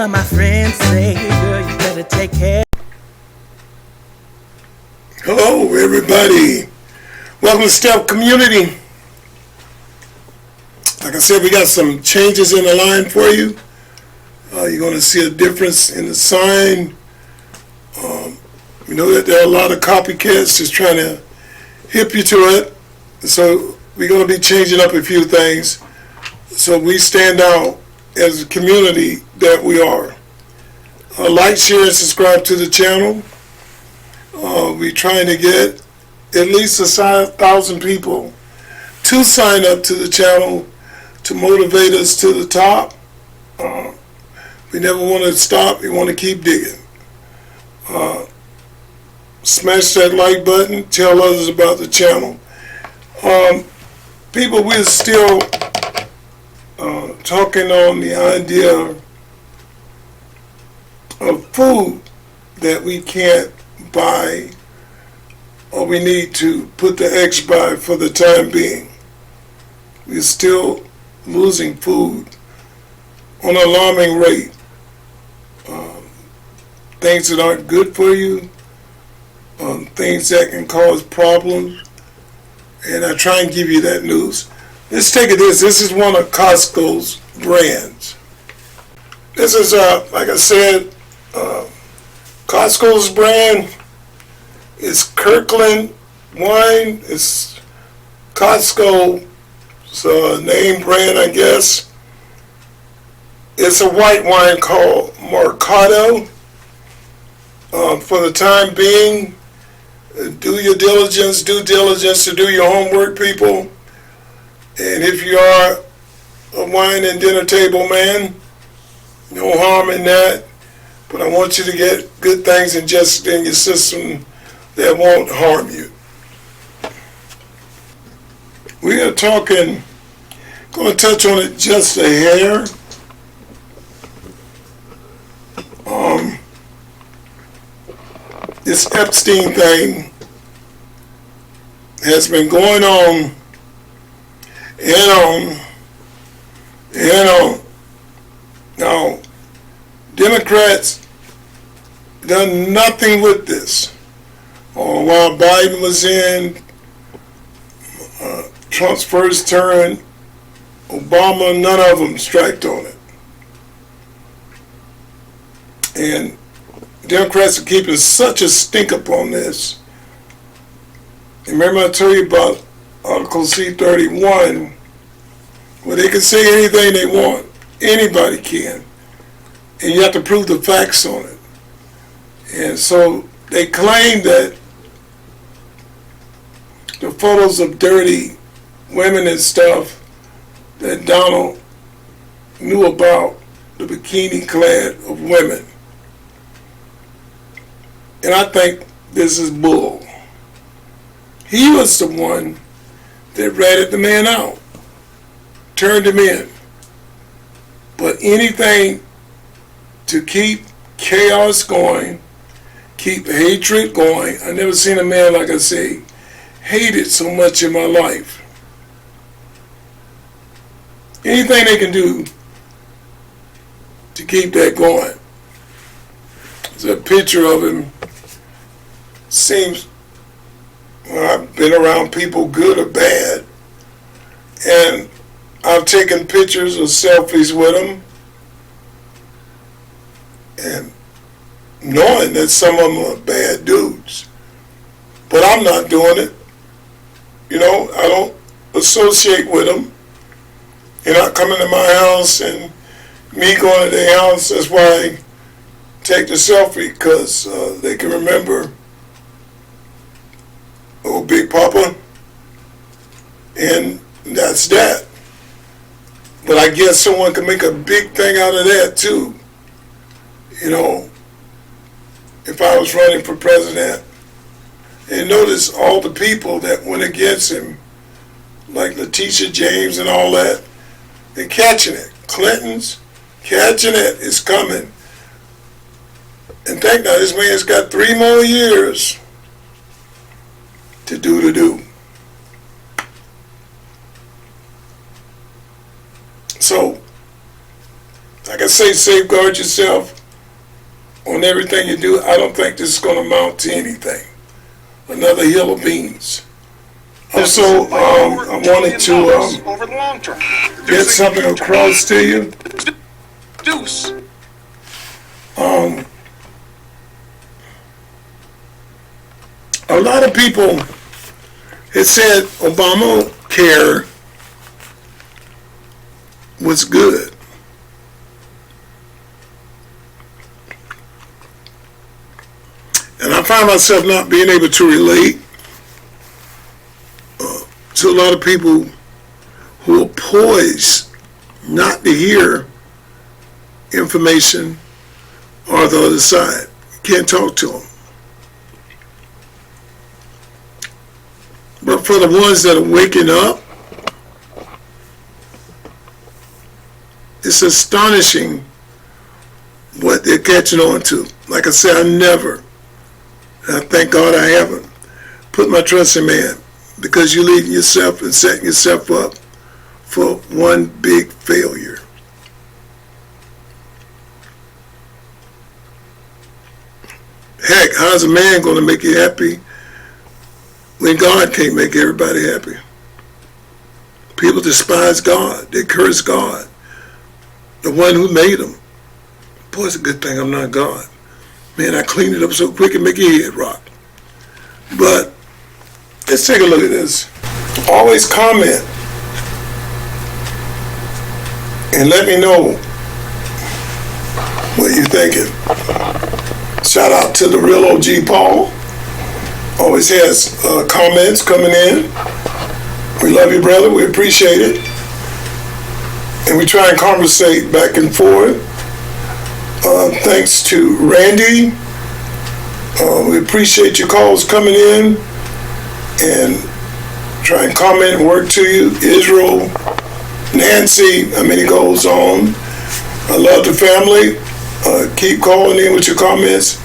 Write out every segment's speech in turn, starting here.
of my friends say, girl, you better take care. Hello, everybody. Welcome to Step Community. Like I said, we got some changes in the line for you. You're going to see a difference in the sign. We know that there are a lot of copycats just trying to hip you to it. So we're going to be changing up a few things so we stand out as a community that we are. Like, share, and subscribe to the channel. We're trying to get at least 1,000 people to sign up to the channel to motivate us to the top. We never want to stop. We want to keep digging. Smash that like button. Tell others about the channel. People, we're still talking on the idea of food that we can't buy, or we need to put the X by for the time being. We're still losing food on an alarming rate. Things that aren't good for you, things that can cause problems, and I try and give you that news. Let's take it this. This is one of Costco's brands. This is, like I said, Costco's brand is Kirkland wine. It's Costco's name brand, I guess. It's a white wine called Mercado. For the time being, do your due diligence to do your homework, people. And if you are a wine and dinner table man, no harm in that. But I want you to get good things ingested in your system that won't harm you. We are going to touch on it just a hair. This Epstein thing has been going on and on and on. Now, Democrats done nothing with this. While Biden was in Trump's first term, Obama, none of them striked on it. And Democrats are keeping such a stink up on this. Remember I told you about Article C-31, where they can say anything they want. Anybody can. And you have to prove the facts on it. And so they claim that the photos of dirty women and stuff that Donald knew about, the bikini clad of women. And I think this is bull. He was the one that ratted the man out, turned him in. But anything to keep chaos going, keep hatred going. I never seen a man, like I say, hated so much in my life. Anything they can do to keep that going. There's a picture of him. Seems, well, I've been around people good or bad, and I've taken pictures or selfies with them, and knowing that some of them are bad dudes. But I'm not doing it. You know, I don't associate with them. They're not coming to my house and me going to their house. That's why I take the selfie, because they can remember old Big Papa, and that's that. But I guess someone can make a big thing out of that too. You know, if I was running for president, and notice all the people that went against him, like Letitia James and all that, they're catching it. Clinton's catching it. It's coming. And think now, this man's got 3 more years to do. So like I say, safeguard yourself on everything you do. I don't think this is going to amount to anything. Another hill of beans. Also, I wanted to over the long term. get something across to you. Deuce. A lot of people had said Obamacare was good. And I find myself not being able to relate to a lot of people who are poised not to hear information or the other side. Can't talk to them. But for the ones that are waking up, it's astonishing what they're catching on to. Like I said, and I thank God I haven't put my trust in man, because you're leading yourself and setting yourself up for one big failure. Heck, how's a man going to make you happy when God can't make everybody happy? People despise God. They curse God, the one who made them. Boy, it's a good thing I'm not God. Man, I clean it up so quick and make your head rock. But let's take a look at this. Always comment and let me know what you're thinking. Shout out to the real OG Paul. Always has comments coming in. We love you, brother. We appreciate it. And we try and conversate back and forth. Thanks to Randy. We appreciate your calls coming in and try and comment and work to you. Israel, Nancy, it goes on. I love the family. Keep calling in with your comments.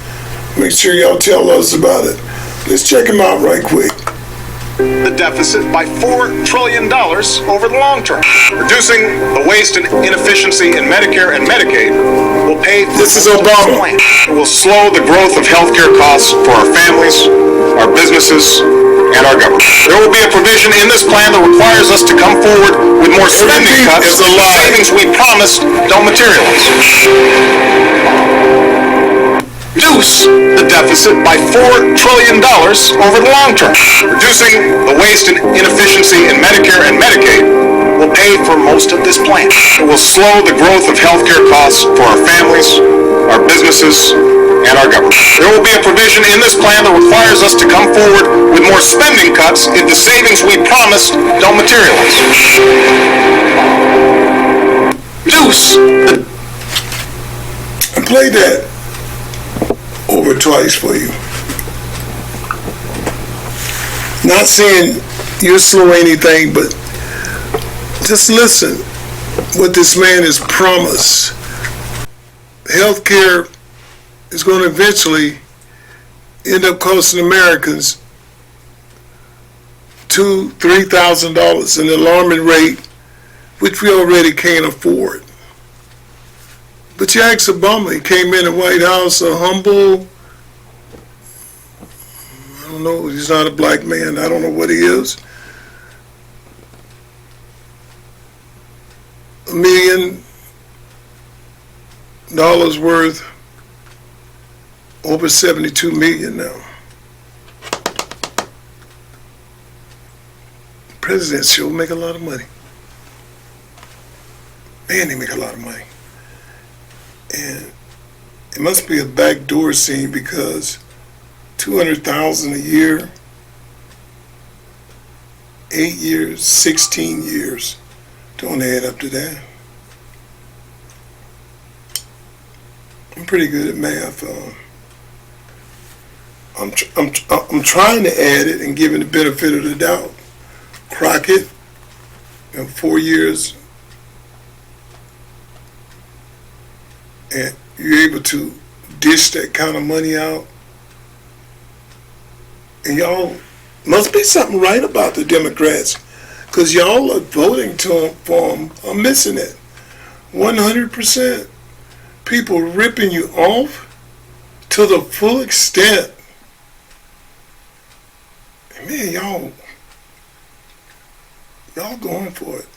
Make sure y'all tell us about it. Let's check them out right quick. The deficit by $4 trillion over the long term. Reducing the waste and inefficiency in Medicare and Medicaid will pay for This is Obama. It will slow the growth of healthcare costs for our families, our businesses, and our government. There will be a provision in this plan that requires us to come forward with more spending cuts if the savings we promised don't materialize. Reduce the deficit by $4 trillion over the long term. Reducing the waste and inefficiency in Medicare and Medicaid will pay for most of this plan. It will slow the growth of healthcare costs for our families, our businesses, and our government. There will be a provision in this plan that requires us to come forward with more spending cuts if the savings we promised don't materialize. Reduce the... I played that over twice for you. Not saying you slow anything, but just listen what this man has promised. Healthcare is going to eventually end up costing Americans $2,000-$3,000, an alarming rate, which we already can't afford. But you ask Obama, he came in the White House a humble, I don't know, he's not a black man, I don't know what he is. $1 million worth, over 72 million now. Presidents sure make a lot of money. Man, they make a lot of money. And it must be a backdoor scene, because $200,000 a year, 8 years, 16 years, don't add up to that. I'm pretty good at math. I'm trying to add it and give it the benefit of the doubt. Crockett, 4 years, and you're able to dish that kind of money out. And y'all, must be something right about the Democrats, because y'all are voting for them. I'm missing it. 100%. People ripping you off to the full extent. Man, y'all going for it.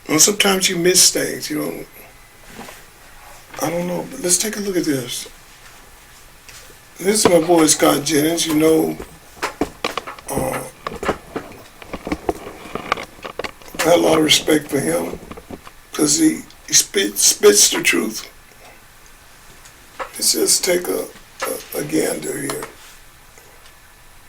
And sometimes you miss things, I don't know, but let's take a look at this. This is my boy Scott Jennings, I have a lot of respect for him because he spits the truth. Let's just take a gander here.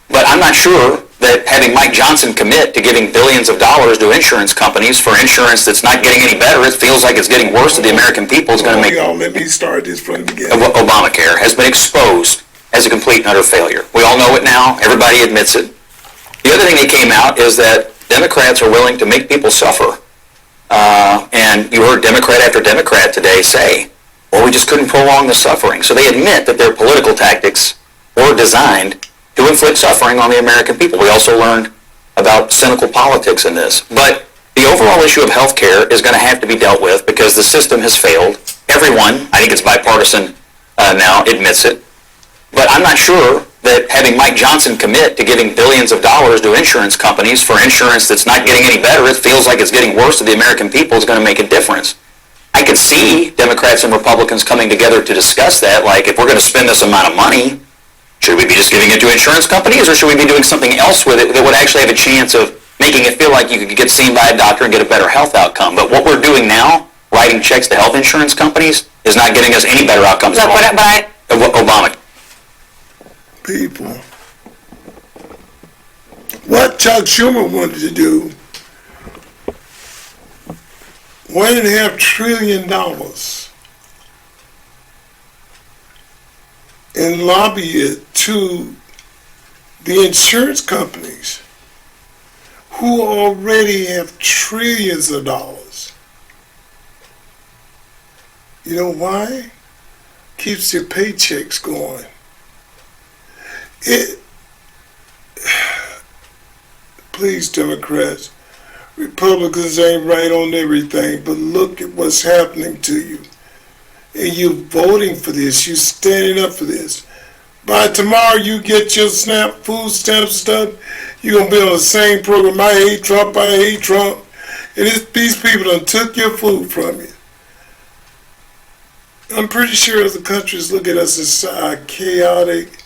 But I'm not sure that having Mike Johnson commit to giving billions of dollars to insurance companies for insurance that's not getting any better, it feels like it's getting worse to the American people, is going to make... Let me start this from the beginning. Obamacare has been exposed as a complete and utter failure. We all know it now. Everybody admits it. The other thing that came out is that Democrats are willing to make people suffer. And you heard Democrat after Democrat today say, well, we just couldn't prolong the suffering. So they admit that their political tactics were designed to inflict suffering on the American people. We also learned about cynical politics in this. But the overall issue of health care is going to have to be dealt with because the system has failed. Everyone, I think it's bipartisan now, admits it. But I'm not sure that having Mike Johnson commit to giving billions of dollars to insurance companies for insurance that's not getting any better, it feels like it's getting worse to the American people, is going to make a difference. I could see Democrats and Republicans coming together to discuss that, like if we're going to spend this amount of money, should we be just giving it to insurance companies or should we be doing something else with it that would actually have a chance of making it feel like you could get seen by a doctor and get a better health outcome? But what we're doing now, writing checks to health insurance companies, is not getting us any better outcomes at all. Obama. People. What Chuck Schumer wanted to do, $1.5 trillion, and lobby it to the insurance companies who already have trillions of dollars. You know why? Keeps your paychecks going. Please, Democrats, Republicans ain't right on everything, but look at what's happening to you. And you voting for this, you standing up for this. By tomorrow you get your food stamp stuff, you're going to be on the same program. I hate Trump, And these people done took your food from you. I'm pretty sure the countries look at us as how chaotic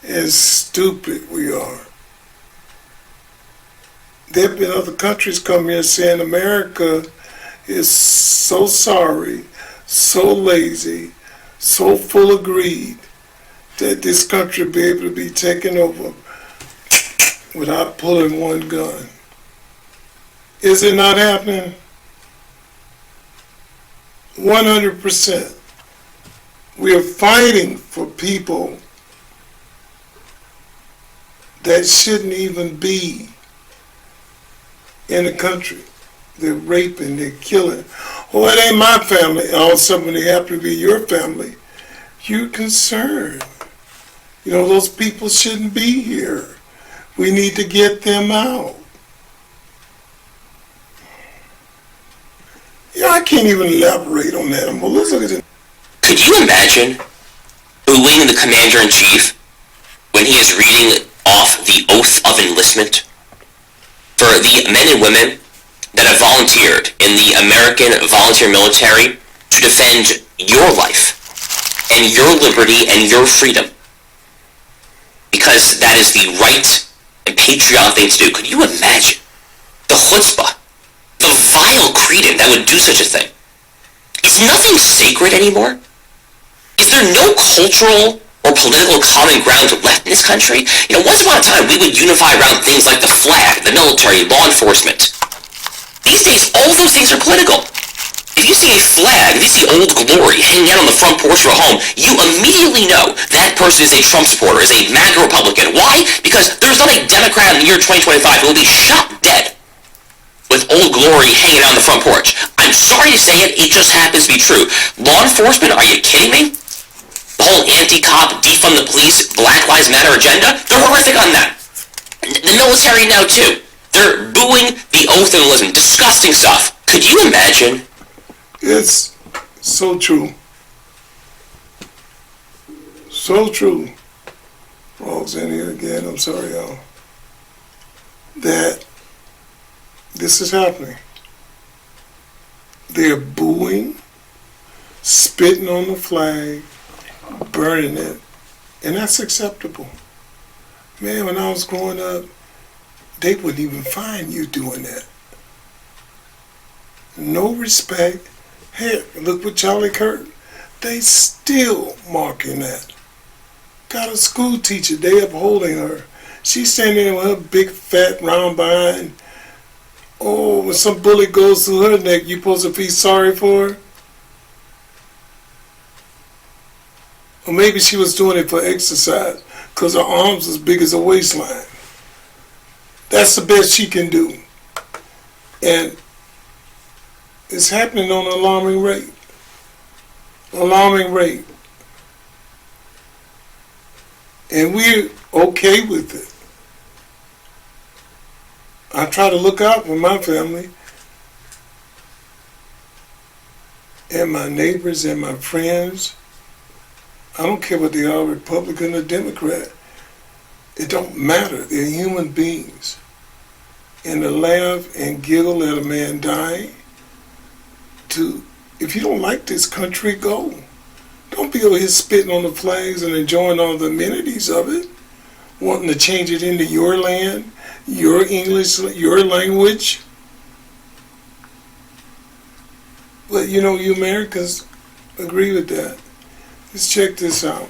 and stupid we are. There have been other countries come here saying America is so sorry, so lazy, so full of greed that this country will be able to be taken over without pulling one gun. Is it not happening? 100%. We are fighting for people that shouldn't even be in the country. They're raping, they're killing. Oh, it ain't my family. All of a sudden, they happen to be your family. You're concerned. Those people shouldn't be here. We need to get them out. I can't even elaborate on that. Well, let's look at it. Could you imagine booing the commander-in-chief when he is reading off the oath of enlistment for the men and women that have volunteered in the American volunteer military to defend your life and your liberty and your freedom? Because that is the right and patriotic thing to do. Could you imagine the chutzpah, the vile cretin that would do such a thing? Is nothing sacred anymore? Is there no cultural or political common ground left in this country? Once upon a time, we would unify around things like the flag, the military, law enforcement. These days, all of those things are political. If you see a flag, if you see Old Glory hanging out on the front porch of a home, you immediately know that person is a Trump supporter, is a MAGA Republican. Why? Because there's not a Democrat in the year 2025 who will be shot dead with Old Glory hanging out on the front porch. I'm sorry to say it, it just happens to be true. Law enforcement, are you kidding me? The whole anti-cop, defund the police, Black Lives Matter agenda, they're horrific on that. The military now too. They're booing the oath of enlistment. Disgusting stuff. Could you imagine It's so true. So true. Frogs in here again, I'm sorry, y'all. That this is happening. They're booing, spitting on the flag, burning it, and that's acceptable. Man, when I was growing up, they wouldn't even find you doing that. No respect. Hey, look what Charlie Kirk. They still marking that. Got a school teacher, they upholding her. She's standing there with her big fat round behind. Oh, when some bullet goes through her neck, you supposed to feel sorry for her? Or maybe she was doing it for exercise because her arms as big as a waistline. That's the best she can do. And it's happening on an alarming rate. Alarming rate. And we're okay with it. I try to look out for my family and my neighbors and my friends. I don't care what they are, Republican or Democrat. It don't matter. They're human beings. And to laugh and giggle at a man dying, if you don't like this country, go. Don't be over here spitting on the flags and enjoying all the amenities of it, wanting to change it into your land, your English, your language. But you know, you Americans agree with that. Let's check this out.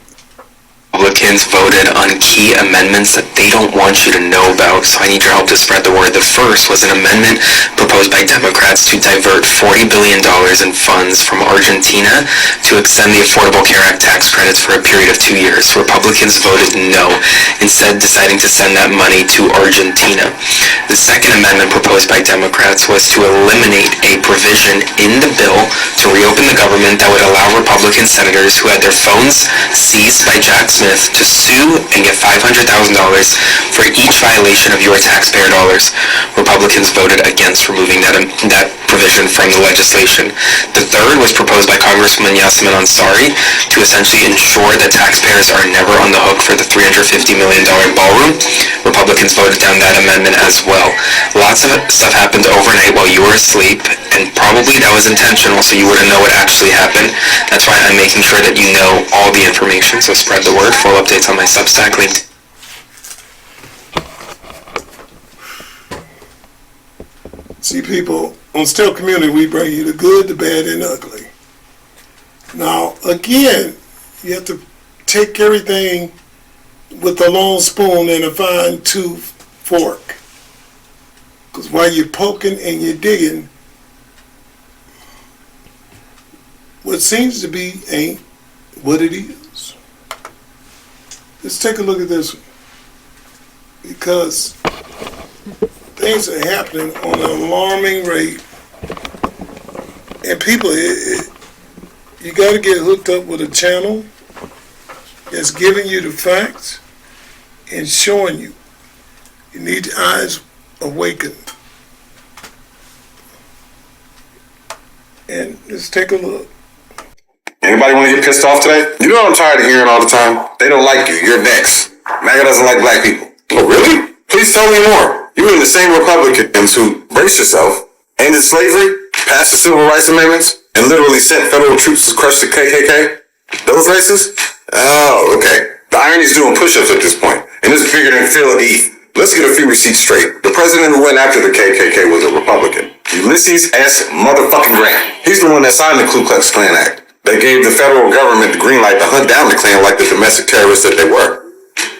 Republicans voted on key amendments that they don't want you to know about, so I need your help to spread the word. The first was an amendment proposed by Democrats to divert $40 billion in funds from Argentina to extend the Affordable Care Act tax credits for a period of 2 years. Republicans voted no, instead deciding to send that money to Argentina. The second amendment proposed by Democrats was to eliminate a provision in the bill to reopen the government that would allow Republican senators who had their phones seized by Jack Smith to sue and get $500,000 for each violation of your taxpayer dollars. Republicans voted against removing that provision from the legislation. The third was proposed by Congressman Yasmin Ansari to essentially ensure that taxpayers are never on the hook for the $350 million ballroom. Republicans voted down that amendment as well. Lots of stuff happened overnight while you were asleep, and probably that was intentional so you wouldn't know what actually happened. That's why I'm making sure that you know all the information, so spread the word. Full updates on my Substack link. See, people, on Still Community, we bring you the good, the bad, and the ugly. Now, again, you have to take everything with a long spoon and a fine tooth fork. Because while you're poking and you're digging, what seems to be ain't what it is. Let's take a look at this one. Because things are happening on an alarming rate. And people, you got to get hooked up with a channel that's giving you the facts and showing you. You need your eyes awakened. And let's take a look. Anybody want to get pissed off today? You know what I'm tired of hearing all the time? They don't like you. You're next. MAGA doesn't like black people. Oh, really? Please tell me more. You mean the same Republicans who, brace yourself, ended slavery, passed the Civil Rights Amendments, and literally sent federal troops to crush the KKK? Those racists? Oh, okay. The irony's doing push-ups at this point, and it's bigger than Phil and Eve. Let's get a few receipts straight. The president who went after the KKK was a Republican. Ulysses S. motherfucking Grant. He's the one that signed the Ku Klux Klan Act. They gave the federal government the green light to hunt down the Klan like the domestic terrorists that they were.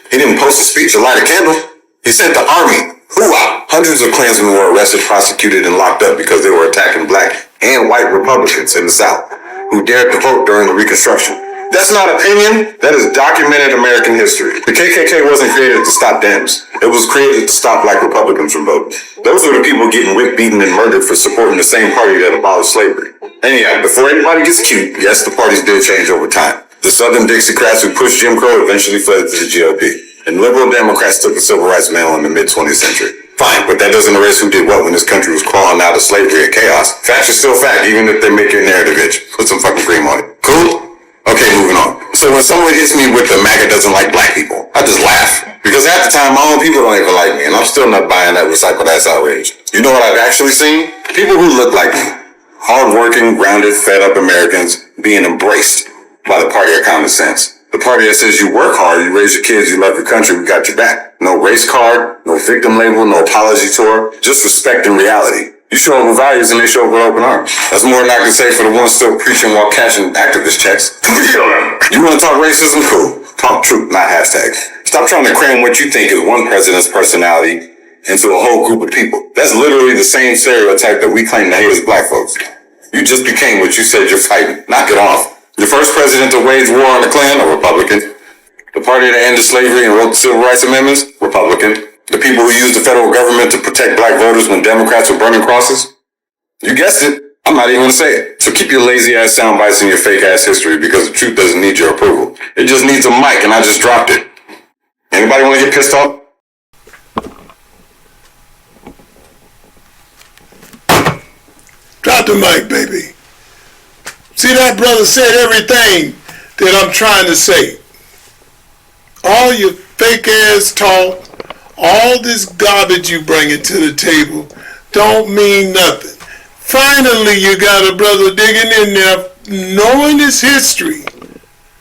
He didn't post a speech or light a candle. He sent the army. Hoorah! Hundreds of Klansmen were arrested, prosecuted, and locked up because they were attacking black and white Republicans in the South who dared to vote during the Reconstruction. That's not opinion. That is documented American history. The KKK wasn't created to stop Dems. It was created to stop black Republicans from voting. Those are the people getting whipped, beaten, and murdered for supporting the same party that abolished slavery. Anyhow, before anybody gets cute, yes, the parties did change over time. The Southern Dixiecrats who pushed Jim Crow eventually fled to the GOP. And liberal Democrats took the civil rights mantle in the mid-20th century. Fine, but that doesn't erase who did what when this country was crawling out of slavery and chaos. Fact is still fact, even if they make your narrative itch. Put some fucking cream on it. Cool? Okay, moving on. So when someone hits me with the MAGA doesn't like black people, I just laugh. Because half the time, my own people don't even like me, and I'm still not buying that recycled ass outrage. You know what I've actually seen? People who look like me. Hard-working, grounded, fed-up Americans being embraced by the party of common sense. The party that says you work hard, you raise your kids, you love your country, we got your back. No race card, no victim label, no apology tour, just respect and reality. You show up with values and they show up with open arms. That's more than I can say for the ones still preaching while cashing activist checks. You want to talk racism? Cool. Talk truth, not hashtags. Stop trying to cram what you think is one president's personality into a whole group of people. That's literally the same stereotype that we claim to hate as black folks. You just became what you said you're fighting. Knock it off. The first president to wage war on the Klan, a Republican. The party that ended slavery and wrote the Civil Rights Amendments, Republican. The people who used the federal government to protect black voters when Democrats were burning crosses. You guessed it. I'm not even going to say it. So keep your lazy ass sound bites and your fake ass history because the truth doesn't need your approval. It just needs a mic and I just dropped it. Anybody want to get pissed off? Drop the mic, baby. See, that brother said everything that I'm trying to say. All your fake ass talk, all this garbage you bringing to the table don't mean nothing. Finally, you got a brother digging in there, knowing his history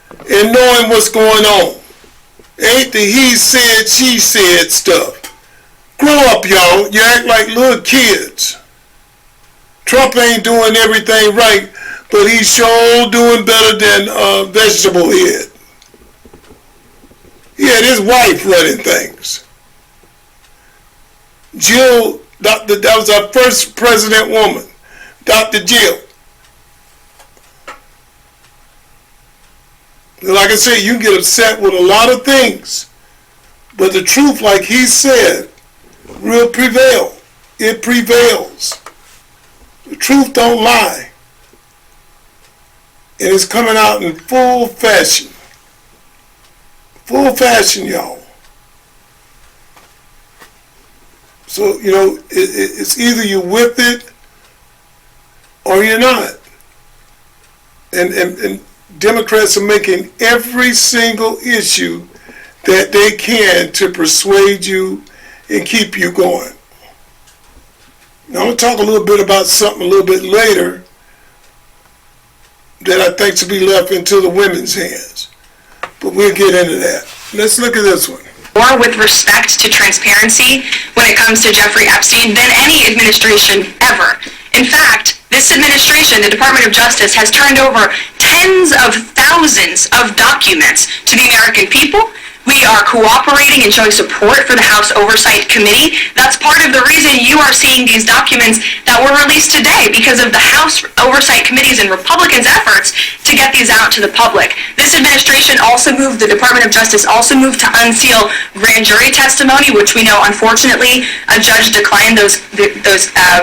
and knowing what's going on. Ain't the he said, she said stuff. Grow up, y'all. You act like little kids. Trump ain't doing everything right, but he's sure doing better than Vegetable Head. He had his wife running things. Jill, that was our first president woman, Dr. Jill. Like I said, you can get upset with a lot of things, but the truth, like he said, will prevail. It prevails. The truth don't lie. And it's coming out in full fashion. Full fashion, y'all. So, you know, it's either you're with it or you're not. And Democrats are making every single issue that they can to persuade you and keep you going. Now, I'm going to talk a little bit about something a little bit later that I think should be left into the women's hands. But we'll get into that. Let's look at this one. More with respect to transparency when it comes to Jeffrey Epstein than any administration ever. In fact, this administration, the Department of Justice, has turned over tens of thousands of documents to the American people. We are cooperating and showing support for the House Oversight Committee. That's part of the reason you are seeing these documents that were released today, because of the House Oversight Committee's and Republicans' efforts to get these out to the public. This administration also moved, the Department of Justice also moved to unseal grand jury testimony, which we know, unfortunately, a judge declined those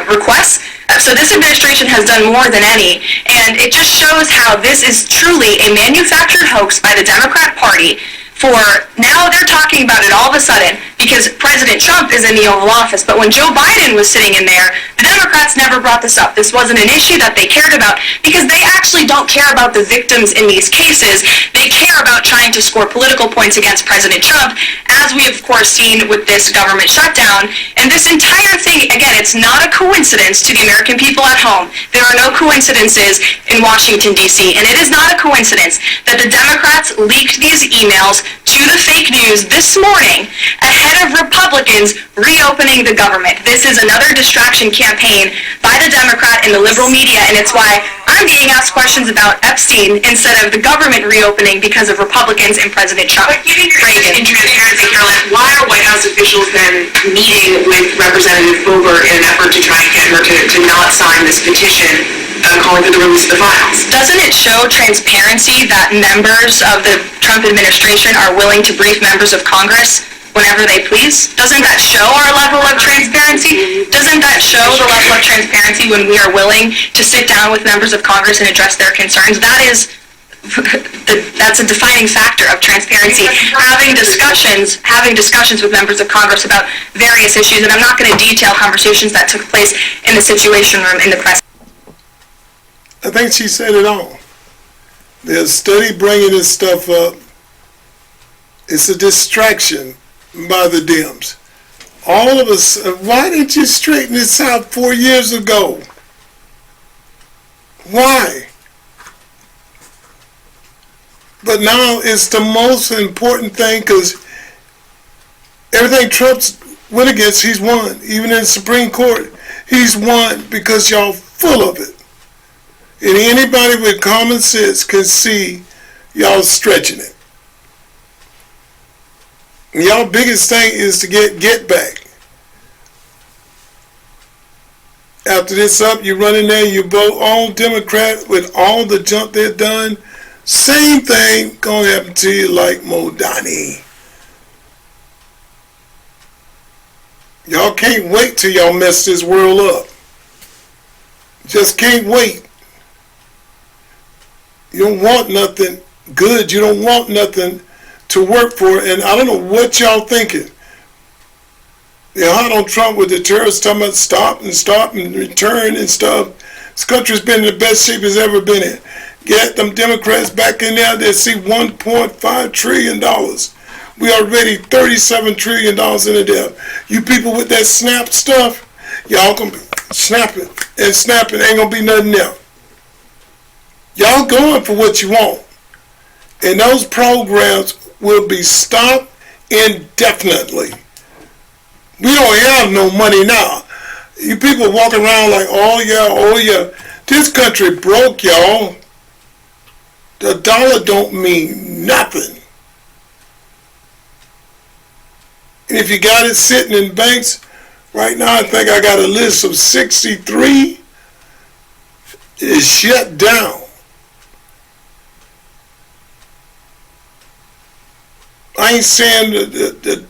requests. So this administration has done more than any, and it just shows how this is truly a manufactured hoax by the Democrat Party. For now they're talking about it all of a sudden because President Trump is in the Oval Office. But when Joe Biden was sitting in there, the Democrats never brought this up. This wasn't an issue that they cared about because they actually don't care about the victims in these cases. They care about trying to score political points against President Trump, as we have, of course, seen with this government shutdown. And this entire thing, again, it's not a coincidence to the American people at home. There are no coincidences in Washington, D.C., and it is not a coincidence that the Democrats leaked these emails to the fake news this morning ahead of Republicans reopening the government. This is another distraction campaign by the Democrat and the liberal media, and it's why I'm being asked questions about Epstein instead of the government reopening because of Republicans and President Trump. But given your interest in transparency, Caroline, why are White House officials then meeting with Representative Boebert in an effort to try and get her to not sign this petition calling for the release of the files? Doesn't it show transparency that members of the Trump administration are willing to brief members of Congress whenever they please? Doesn't that show our level of transparency? Doesn't that show the level of transparency when we are willing to sit down with members of Congress and address their concerns? That is that's a defining factor of transparency. Having discussions with members of Congress about various issues, and I'm not going to detail conversations that took place in the Situation Room in the press. I think she said it all. They're steady bringing this stuff up. It's a distraction by the Dems. All of us, why didn't you straighten this out 4 years ago? Why? But now it's the most important thing, because everything Trump's went against, he's won. Even in the Supreme Court, he's won because y'all full of it. And anybody with common sense can see y'all stretching it. And y'all biggest thing is to get back. After this up, you run in there, you vote all Democrat with all the junk they've done. Same thing gonna happen to you like Modani. Y'all can't wait till y'all mess this world up. Just can't wait. You don't want nothing good. You don't want nothing to work for. And I don't know what y'all thinking. They're hot on Trump with the terrorists talking about stop and return and stuff. This country's been in the best shape it's ever been in. Get them Democrats back in there, they see $1.5 trillion. We already $37 trillion in the debt. You people with that snap stuff, y'all gonna be snapping and snapping, ain't gonna be nothing there. Y'all going for what you want. And those programs will be stopped indefinitely. We don't have no money now. You people walking around like, oh yeah. This country broke, y'all. The dollar don't mean nothing. And if you got it sitting in banks, right now I think I got a list of 63 is shut down. I ain't saying the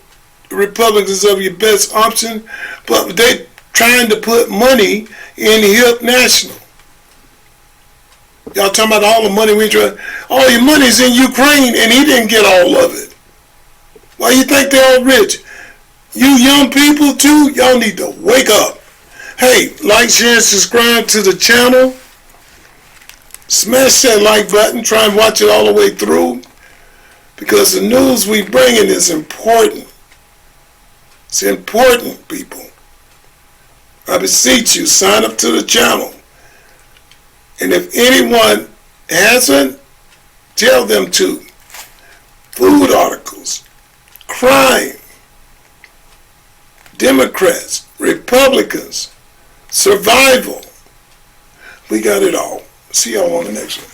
Republicans are your best option, but they're trying to put money in HIP National. Y'all talking about all the money we try. All your money's in Ukraine, and he didn't get all of it. Why you think they're all rich? You young people too, y'all need to wake up. Hey, like, share, and subscribe to the channel. Smash that like button. Try and watch it all the way through, because the news we bringing is important. It's important, people. I beseech you, sign up to the channel. And if anyone hasn't, tell them to. Food articles, crime, Democrats, Republicans, survival. We got it all. See y'all on the next one.